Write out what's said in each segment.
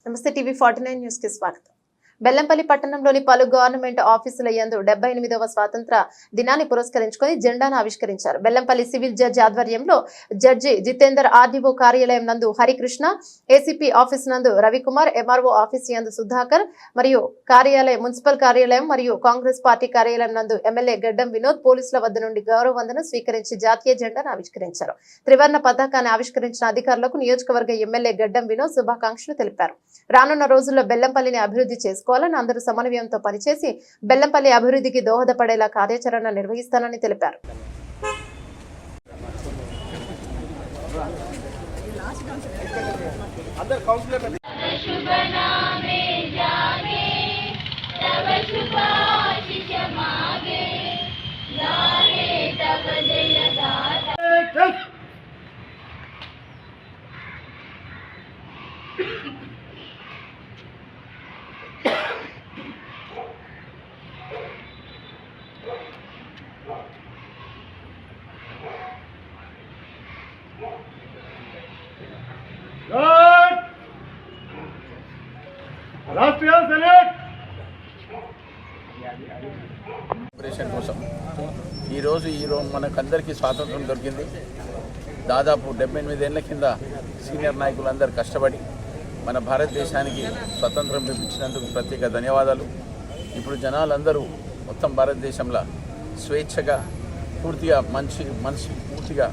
నమస్తే TV 49 news కి స్వాగతం. బెల్లంపల్లి పట్టణంలోని పలు గవర్నమెంట్ ఆఫీసుల యందు 78వ స్వాతంత్ర దినాన్ని పురస్కరించుకొని జెండాను ఆవిష్కరించారు. బెల్లంపల్లి సివిల్ జడ్జి ఆధ్వర్యంలో జడ్జి జితేందర్, ఆర్డీఓ కార్యాలయం నందు హరికృష్ణ, ఏసీపీ ఆఫీస్ నందు రవికుమార్, ఎంఆర్ఓ ఆఫీస్ యందు సుధాకర్ మరియు మున్సిపల్ కార్యాలయం మరియు కాంగ్రెస్ పార్టీ కార్యాలయం నందు ఎమ్మెల్యే గడ్డం వినోద్ పోలీసుల వద్ద నుండి గౌరవ వందనం స్వీకరించి జాతీయ జెండాను ఆవిష్కరించారు. త్రివర్ణ పతాకాన్ని ఆవిష్కరించిన అధికారులకు నియోజకవర్గ ఎమ్మెల్యే గడ్డం వినోద్ శుభాకాంక్షలు తెలిపారు. రానున్న రోజుల్లో బెల్లంపల్లిని అభివృద్ధి చేసుకోవాలని, అందరూ సమన్వయంతో పనిచేసి బెల్లంపల్లి అభివృద్ధికి దోహదపడేలా కార్యాచరణ నిర్వహిస్తానని తెలిపారు. ఆపరేషన్ కోసం ఈరోజు మనకందరికీ స్వాతంత్రం దొరికింది. దాదాపు 78 ఏళ్ల కింద సీనియర్ నాయకులందరూ కష్టపడి మన భారతదేశానికి స్వతంత్రం ఇప్పించినందుకు ప్రత్యేక ధన్యవాదాలు. ఇప్పుడు జనాలందరూ మొత్తం భారతదేశంలో స్వేచ్ఛగా పూర్తిగా మనిషి పూర్తిగా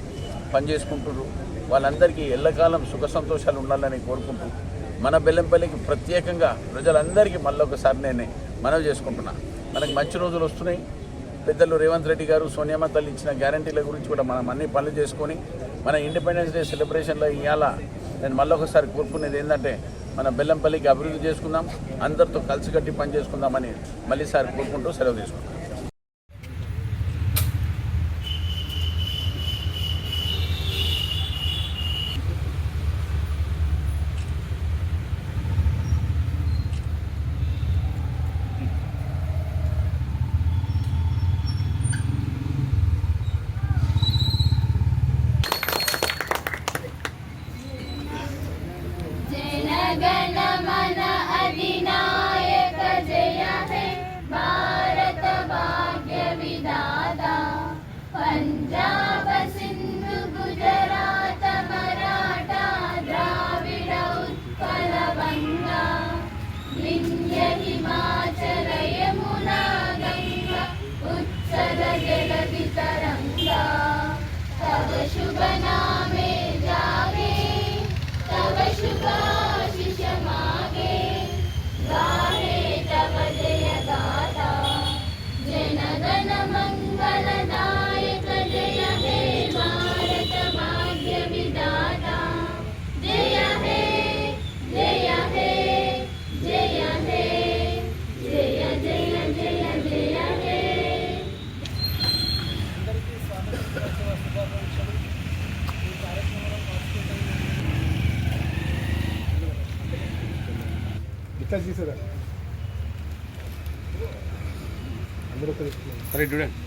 పనిచేసుకుంటున్నారు. వాళ్ళందరికీ ఎల్లకాలం సుఖ సంతోషాలు ఉండాలని కోరుకుంటూ మన బెల్లంపల్లికి ప్రత్యేకంగా ప్రజలందరికీ మళ్ళొకసారి నేను మనవి చేసుకుంటున్నా. మనకు మంచి రోజులు వస్తున్నాయి. పెద్దలు రేవంత్ రెడ్డి గారు, సోనియమ్మ తల్లి ఇచ్చిన గ్యారంటీల గురించి కూడా మనం అన్ని పనులు చేసుకొని మన ఇండిపెండెన్స్ డే సెలబ్రేషన్లో ఇవాళ నేను మళ్ళొకసారి కోరుకునేది ఏంటంటే మన బెల్లంపల్లికి అభివృద్ధి చేసుకుందాం, అందరితో కలిసికట్టి పని చేసుకుందామని మళ్ళీసారి కోరుకుంటూ సెలవు తీసుకుంటాం. गणमन अधिनायक जय हे भारत भाग्य विधाता पंजाब सिंधु गुजरात मराठा द्राविड उत्कल गंगा विंध्य हिमाचल यमुना गंगा उत्सव जलधि तरंगा तव शुभ नामे जागे तव शुभ అందరూ కలిసి